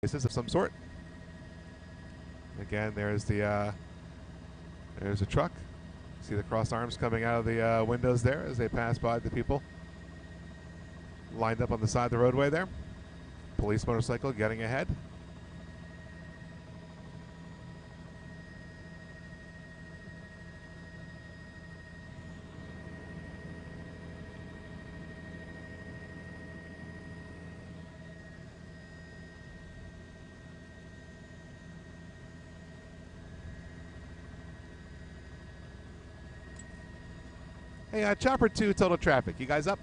Places of some sort. Again, there's the there's a truck. See the crossed arms coming out of the windows there as they pass by the people lined up on the side of the roadway there. Police motorcycle getting ahead. Hey, Chopper 2 Total Traffic, you guys up?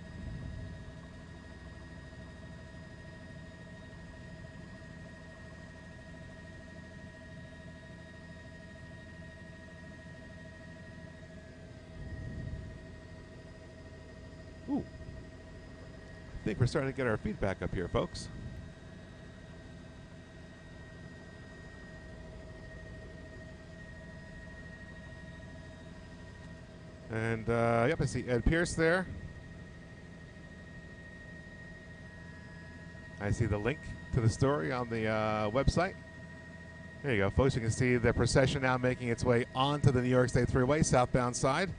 Ooh. I think we're starting to get our feedback up here, folks. And, yep, I see Ed Pierce there. I see the link to the story on the website. There you go, folks. You can see the procession now making its way onto the New York State Thruway, southbound side.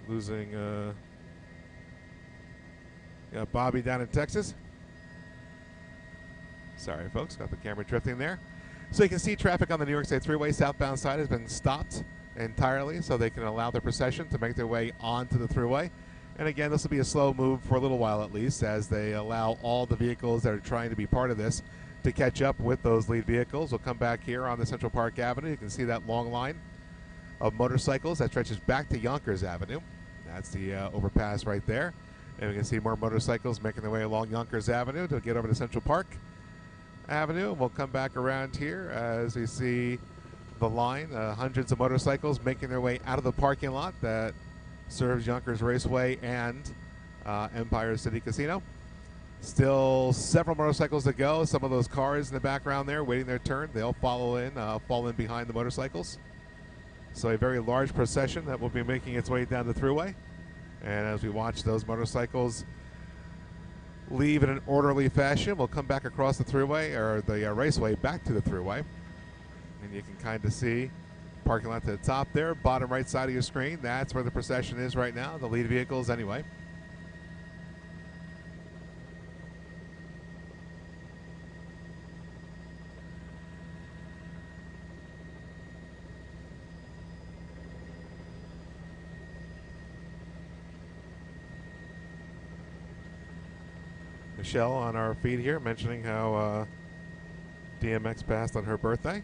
Losing got Bobby down in Texas. Sorry, folks. Got the camera drifting there. So you can see traffic on the New York State Thruway southbound side has been stopped entirely so they can allow their procession to make their way onto the Thruway. And again, this will be a slow move for a little while at least as they allow all the vehicles that are trying to be part of this to catch up with those lead vehicles. We'll come back here on the Central Park Avenue. You can see that long line of motorcycles that stretches back to Yonkers Avenue. That's the overpass right there. And we can see more motorcycles making their way along Yonkers Avenue to get over to Central Park Avenue. We'll come back around here as we see the line, hundreds of motorcycles making their way out of the parking lot that serves Yonkers Raceway and Empire City Casino. Still several motorcycles to go. Some of those cars in the background there waiting their turn. They'll fall in behind the motorcycles. So a very large procession that will be making its way down the Thruway. And as we watch those motorcycles leave in an orderly fashion, we'll come back across the Thruway, or the raceway back to the Thruway. And you can kind of see parking lot to the top there, bottom right side of your screen. That's where the procession is right now, the lead vehicles anyway. Michelle on our feed here mentioning how DMX passed on her birthday.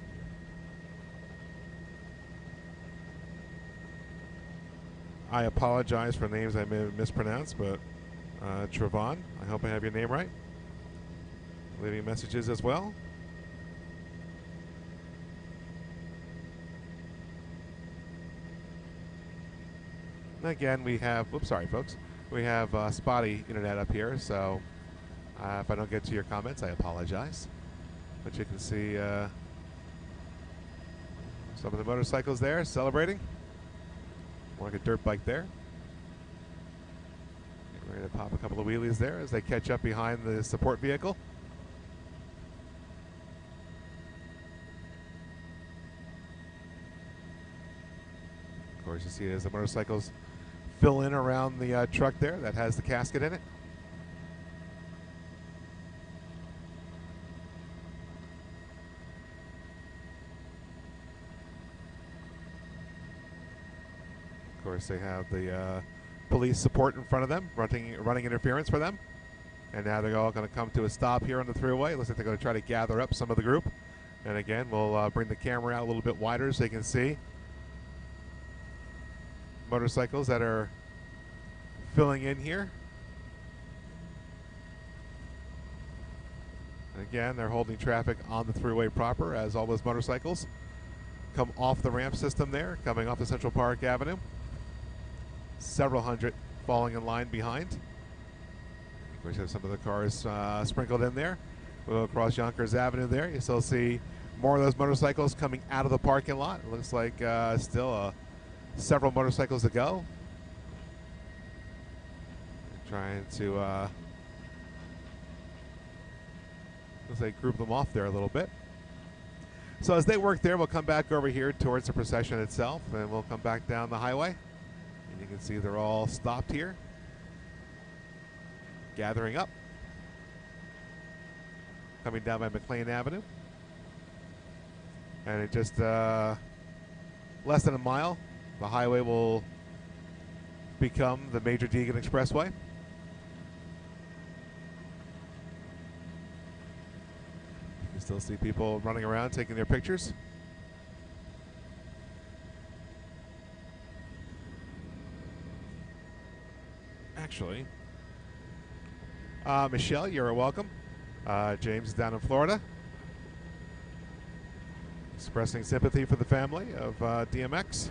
I apologize for names I may have mispronounced, but Trevon, I hope I have your name right. Leaving messages as well. And again, we have, whoops, sorry folks, we have spotty internet up here, so if I don't get to your comments, I apologize. But you can see some of the motorcycles there celebrating. More like a dirt bike there. Getting ready to pop a couple of wheelies there as they catch up behind the support vehicle. Of course, you see as the motorcycles fill in around the truck there that has the casket in it. Of course, they have the police support in front of them, running interference for them. And now they're all going to come to a stop here on the Thruway. Looks like they're going to try to gather up some of the group. And again, we'll bring the camera out a little bit wider so you can see motorcycles that are filling in here. And again, they're holding traffic on the Thruway proper as all those motorcycles come off the ramp system there, coming off the Central Park Avenue. Several hundred falling in line behind. Of course, you have some of the cars sprinkled in there. We'll go across Yonkers Avenue there. You still see more of those motorcycles coming out of the parking lot. It looks like still several motorcycles to go. Trying to as they group them off there a little bit. So as they work there, we'll come back over here towards the procession itself, and we'll come back down the highway. And you can see they're all stopped here, gathering up, coming down by McLean Avenue. And it just less than a mile, the highway will become the major Deegan Expressway. You can still see people running around taking their pictures. Actually, Michelle, you're welcome. James is down in Florida, expressing sympathy for the family of DMX.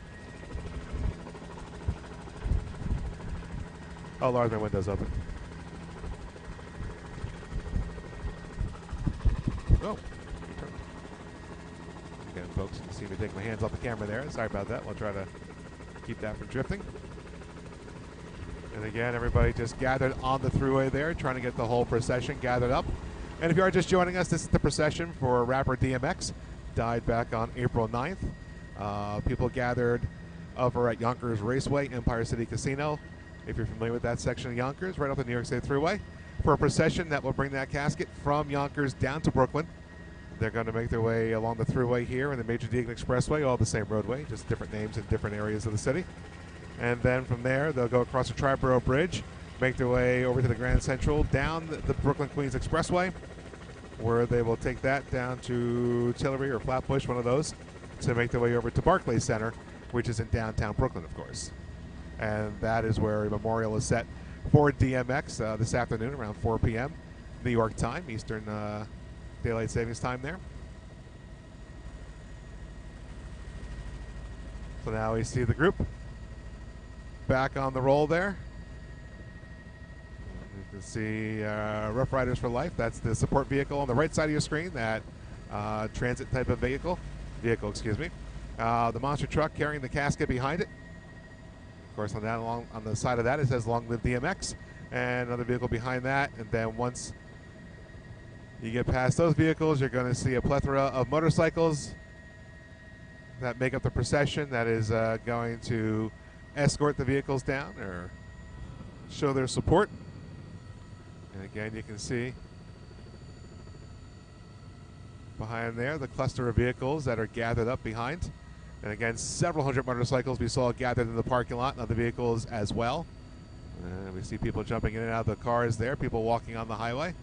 Oh, Lord, my window's open. Oh. Again, folks, you can see me take my hands off the camera there. Sorry about that. We'll try to keep that from drifting. And again, everybody just gathered on the thruway there, trying to get the whole procession gathered up. And if you are just joining us, this is the procession for rapper DMX. Died back on April 9th. People gathered over at Yonkers Raceway, Empire City Casino, if you're familiar with that section of Yonkers, right off the New York State Thruway, for a procession that will bring that casket from Yonkers down to Brooklyn. They're going to make their way along the thruway here in the Major Deegan Expressway, all the same roadway, just different names in different areas of the city. And then from there, they'll go across the Triborough Bridge, make their way over to the Grand Central, down the Brooklyn-Queens Expressway, where they will take that down to Tillery or Flatbush, one of those, to make their way over to Barclays Center, which is in downtown Brooklyn, of course. And that is where a memorial is set for DMX this afternoon around 4 p.m. New York time, Eastern Daylight Savings Time there. So now we see the group back on the roll there. You can see Rough Riders for Life. That's the support vehicle on the right side of your screen, that transit type of vehicle, excuse me. The monster truck carrying the casket behind it. Of course, on the side of that, it says "Long Live DMX," and another vehicle behind that. And then once you get past those vehicles, you're going to see a plethora of motorcycles that make up the procession that is going to escort the vehicles down or show their support. And again, you can see behind there the cluster of vehicles that are gathered up behind. And again, several hundred motorcycles we saw gathered in the parking lot, and other vehicles as well. And we see people jumping in and out of the cars there, people walking on the highway.